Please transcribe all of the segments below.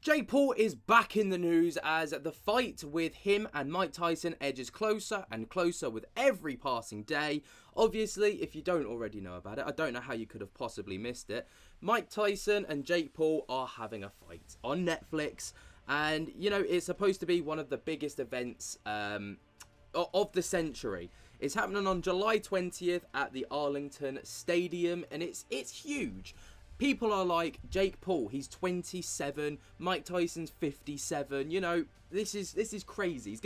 Jake Paul is back in the news as the fight with him and Mike Tyson edges closer and closer with every passing day. Obviously, if you don't already know about it, I don't know how you could have possibly missed it. Mike Tyson and Jake Paul are having a fight on Netflix. And, you know, it's supposed to be one of the biggest events of the century. It's happening on July 20th at the Arlington Stadium, and it's huge. People are like, Jake Paul, he's 27, Mike Tyson's 57, you know, this is crazy.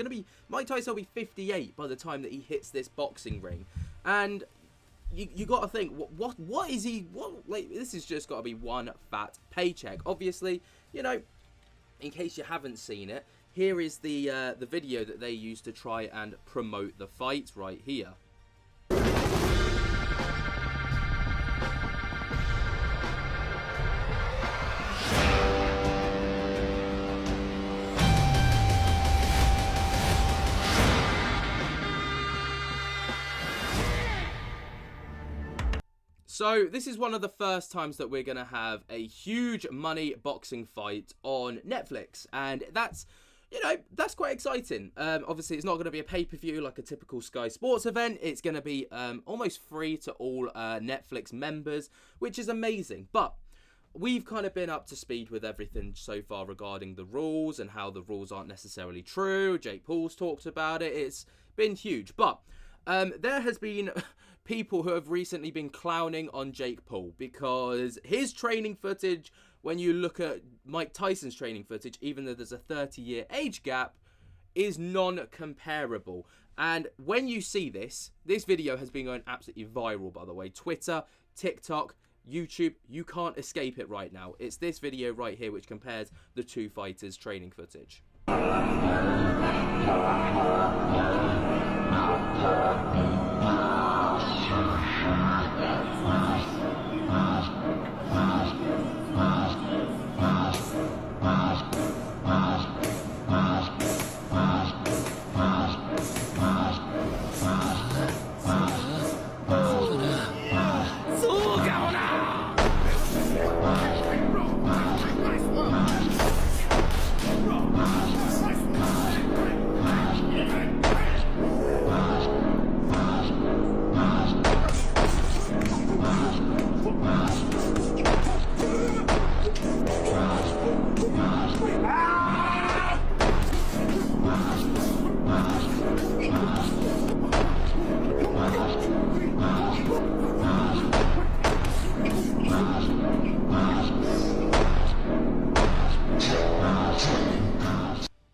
Mike Tyson will be 58 by the time that he hits this boxing ring. And you got to think, what is he, like, this has just got to be one fat paycheck. Obviously, you know, in case you haven't seen it, here is the video that they used to try and promote the fight right here. So this is one of the first times that we're going to have a huge money boxing fight on Netflix. And that's, you know, that's quite exciting. Obviously, it's not going to be a pay-per-view like a typical Sky Sports event. It's going to be almost free to all Netflix members, which is amazing. But we've kind of been up to speed with everything so far regarding the rules and how the rules aren't necessarily true. Jake Paul's talked about it. It's been huge. But there has been people who have recently been clowning on Jake Paul because his training footage, when you look at Mike Tyson's training footage, even though there's a 30-year age gap, is non-comparable. And when you see this video has been going absolutely viral, by the way. Twitter, TikTok, YouTube, you can't escape it right now. It's this video right here which compares the two fighters' training footage.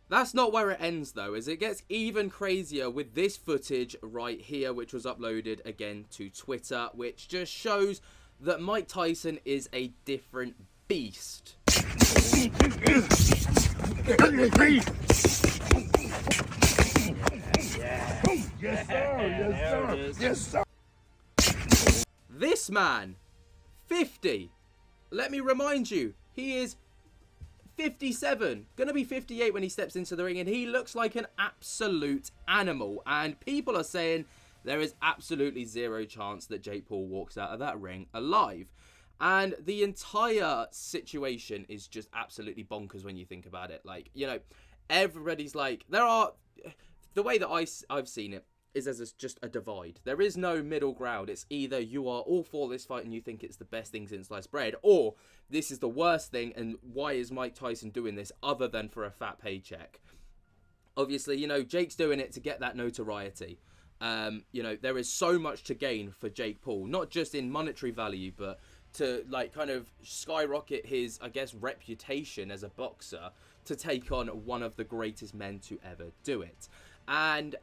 That's not where it ends though, as it gets even crazier with this footage right here, which was uploaded again to Twitter, which just shows that Mike Tyson is a different beast. Yes, sir. Yes, sir. This man, 50. Let me remind you, he is 57, gonna be 58 when he steps into the ring, and he looks like an absolute animal. And people are saying there is absolutely zero chance that Jake Paul walks out of that ring alive. And the entire situation is just absolutely bonkers when you think about it. Like, you know, everybody's like, the way that I've seen it is there's just a divide. There is no middle ground. It's either you are all for this fight and you think it's the best thing since sliced bread, or this is the worst thing, and why is Mike Tyson doing this other than for a fat paycheck? Obviously, you know, Jake's doing it to get that notoriety. You know, there is so much to gain for Jake Paul, not just in monetary value, but to, like, kind of skyrocket his, I guess, reputation as a boxer to take on one of the greatest men to ever do it. And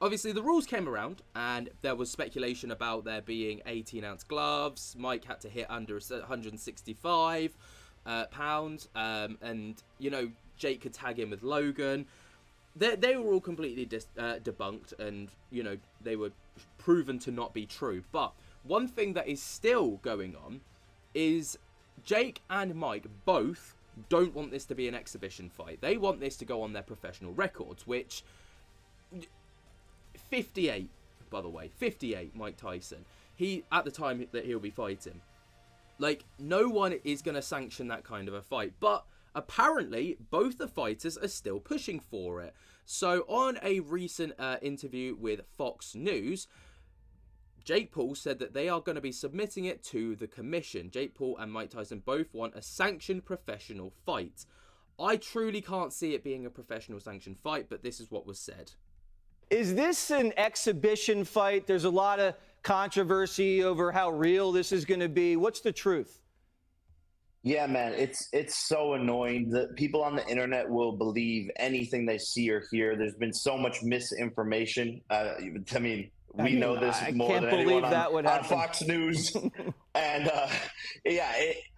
obviously the rules came around and there was speculation about there being 18-ounce gloves. Mike had to hit under 165 pounds, and, you know, Jake could tag in with Logan. They were all completely debunked, and, you know, they were proven to not be true. But one thing that is still going on is Jake and Mike both don't want this to be an exhibition fight. They want this to go on their professional records, which 58, by the way, 58, Mike Tyson. He, at the time that he'll be fighting, like, no one is going to sanction that kind of a fight. But apparently both the fighters are still pushing for it. So on a recent interview with Fox News, Jake Paul said that they are going to be submitting it to the commission. Jake Paul and Mike Tyson both want a sanctioned professional fight. I truly can't see it being a professional sanctioned fight, but this is what was said. Is this an exhibition fight? There's a lot of controversy over how real this is going to be. What's the truth? Yeah, man, it's so annoying that people on the internet will believe anything they see or hear. There's been so much misinformation. We know this more than anyone on Fox News. And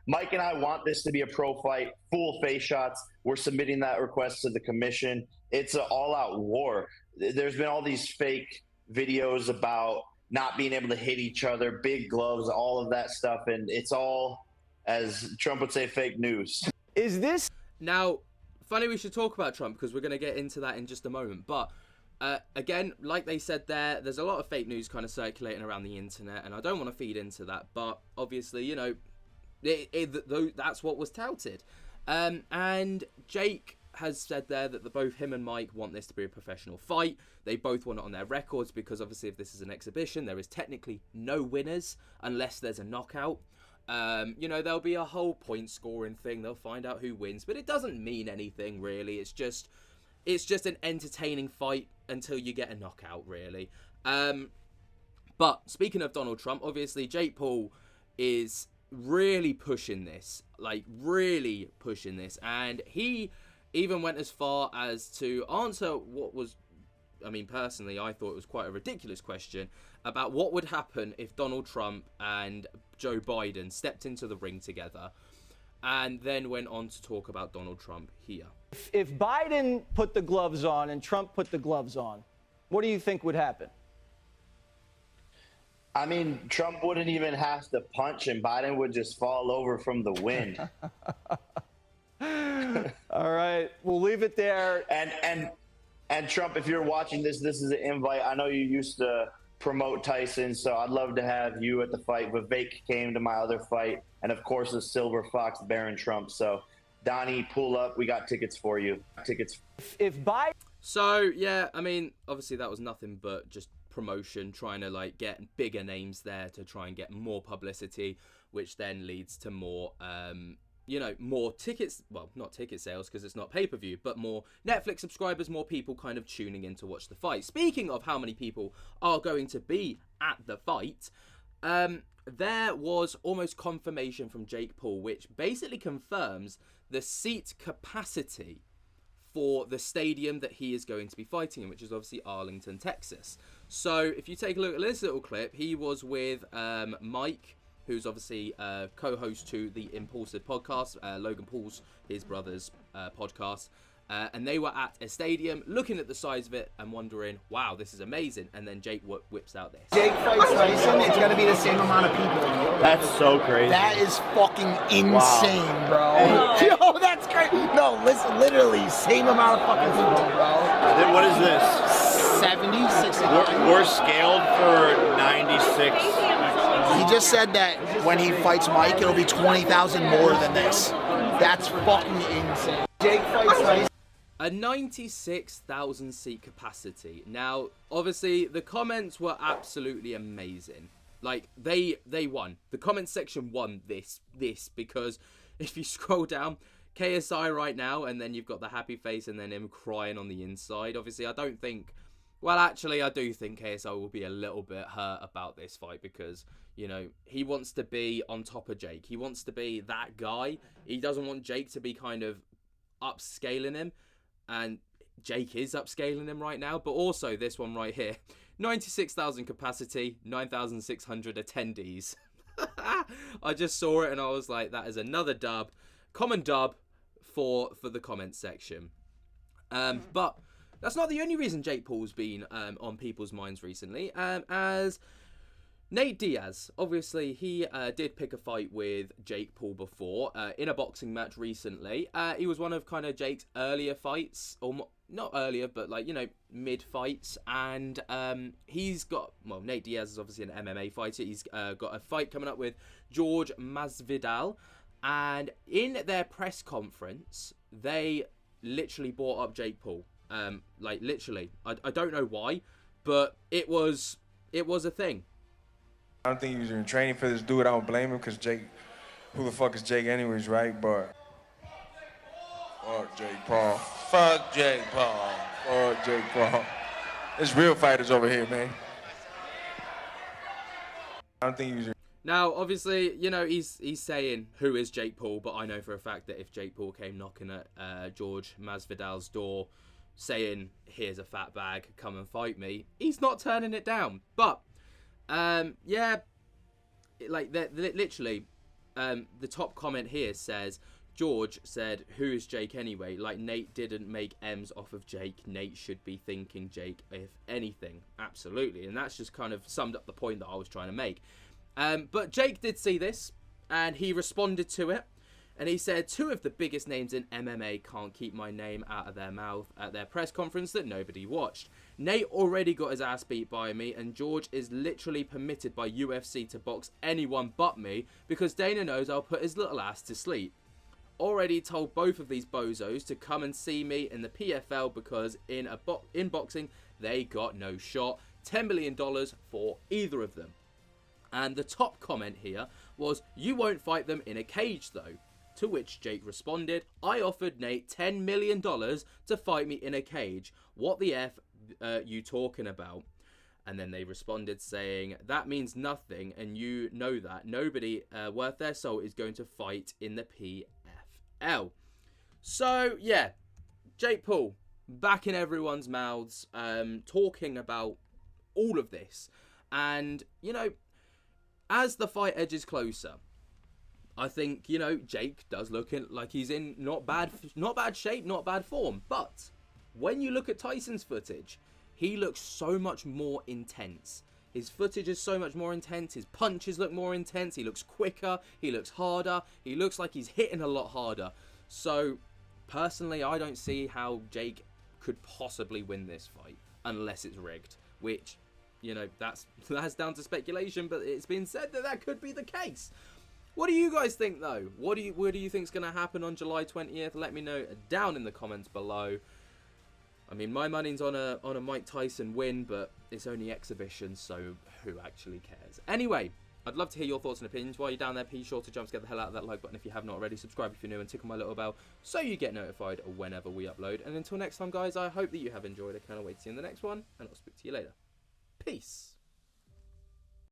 Mike and I want this to be a pro fight, full face shots. We're submitting that request to the commission. It's an all-out war. There's been all these fake videos about not being able to hit each other, big gloves, all of that stuff, and it's all, as Trump would say, fake news. Is this... Now, funny we should talk about Trump because we're going to get into that in just a moment, but again, like they said there's a lot of fake news kind of circulating around the internet, and I don't want to feed into that, but obviously, you know, that's what was touted. And Jake has said there that both him and Mike want this to be a professional fight. They both want it on their records because obviously if this is an exhibition, there is technically no winners unless there's a knockout. You know, there'll be a whole point scoring thing. They'll find out who wins, but it doesn't mean anything really. It's just an entertaining fight until you get a knockout, really. But speaking of Donald Trump, obviously Jake Paul is really pushing this, and he even went as far as to answer what was, I mean, personally, I thought it was quite a ridiculous question about what would happen if Donald Trump and Joe Biden stepped into the ring together, and then went on to talk about Donald Trump here. If Biden put the gloves on and Trump put the gloves on, what do you think would happen? I mean, Trump wouldn't even have to punch, and Biden would just fall over from the wind. All right, we'll leave it there. And Trump, if you're watching this is an invite. I know you used to promote Tyson, so I'd love to have you at the fight. Vivek came to my other fight, and of course the Silver Fox, Baron Trump. So, Donnie, pull up. We got tickets for you. Tickets. If Biden. So yeah, I mean, obviously that was nothing but just promotion, trying to like get bigger names there to try and get more publicity, which then leads to more more tickets, well, not ticket sales because it's not pay-per-view, but more Netflix subscribers, more people kind of tuning in to watch the fight. Speaking of how many people are going to be at the fight, there was almost confirmation from Jake Paul, which basically confirms the seat capacity for the stadium that he is going to be fighting in, which is obviously Arlington, Texas. So if you take a look at this little clip, he was with Mike, who's obviously co-host to the Impulsive podcast, Logan Paul's, his brother's podcast. And they were at a stadium looking at the size of it and wondering, wow, this is amazing. And then Jake whips out this. Jake fights Tyson, it's going to be the same amount of people. That's so crazy. That is fucking insane, bro. Yo, that's great. No, listen, literally, same amount of fucking people, bro. What is this? 70, 60. We're scaled for 96. He just said that when he fights Mike, it'll be 20,000 more than this. That's fucking insane. Jake fights Tyson. A 96,000 seat capacity. Now, obviously, the comments were absolutely amazing. Like, they won. The comment section won this because if you scroll down, KSI right now, and then you've got the happy face and then him crying on the inside. Obviously, I do think KSI will be a little bit hurt about this fight because, you know, he wants to be on top of Jake. He wants to be that guy. He doesn't want Jake to be kind of upscaling him. And Jake is upscaling him right now. But also this one right here. 96,000 capacity, 9,600 attendees. I just saw it and I was like, that is another dub. Common dub for the comment section. But that's not the only reason Jake Paul's been on people's minds recently. As Nate Diaz, obviously, he did pick a fight with Jake Paul before in a boxing match recently. He was one of kind of Jake's earlier fights, or not earlier, but like, you know, mid fights. And Nate Diaz is obviously an MMA fighter. He's got a fight coming up with George Masvidal. And in their press conference, they literally brought up Jake Paul. Like, literally. I don't know why, but it was a thing. I don't think he was in training for this dude. I don't blame him, because Jake, who the fuck is Jake anyways, right? But fuck Jake Paul. Fuck Jake Paul. Fuck Jake Paul. There's real fighters over here, man. I don't think he was in. Now, obviously, you know, he's saying, who is Jake Paul? But I know for a fact that if Jake Paul came knocking at George Masvidal's door saying, here's a fat bag, come and fight me, he's not turning it down. But, yeah, like, literally, the top comment here says, George said, who is Jake anyway? Like, Nate didn't make M's off of Jake. Nate should be thinking Jake, if anything. Absolutely. And that's just kind of summed up the point that I was trying to make. But Jake did see this, and he responded to it. And he said, two of the biggest names in MMA can't keep my name out of their mouth at their press conference that nobody watched. Nate already got his ass beat by me, and George is literally permitted by UFC to box anyone but me because Dana knows I'll put his little ass to sleep. Already told both of these bozos to come and see me in the PFL because in boxing they got no shot. $10 million for either of them. And the top comment here was, you won't fight them in a cage though. To which Jake responded, I offered Nate $10 million to fight me in a cage. What the F you talking about? And then they responded saying, that means nothing, and you know that. Nobody worth their salt is going to fight in the PFL. So, yeah, Jake Paul, back in everyone's mouths, talking about all of this. And, you know, as the fight edges closer, I think, you know, Jake does look like he's in not bad shape, not bad form. But when you look at Tyson's footage, he looks so much more intense. His footage is so much more intense. His punches look more intense. He looks quicker. He looks harder. He looks like he's hitting a lot harder. So, personally, I don't see how Jake could possibly win this fight unless it's rigged. Which, you know, that's down to speculation, but it's been said that that could be the case. What do you guys think, though? What do you think is going to happen on July 20th? Let me know down in the comments below. I mean, my money's on a Mike Tyson win, but it's only exhibition, so who actually cares? Anyway, I'd love to hear your thoughts and opinions. While you're down there, be sure to jump to get the hell out of that like button if you have not already. Subscribe if you're new and tickle my little bell so you get notified whenever we upload. And until next time, guys, I hope that you have enjoyed. I cannot wait to see you in the next one, and I'll speak to you later. Peace.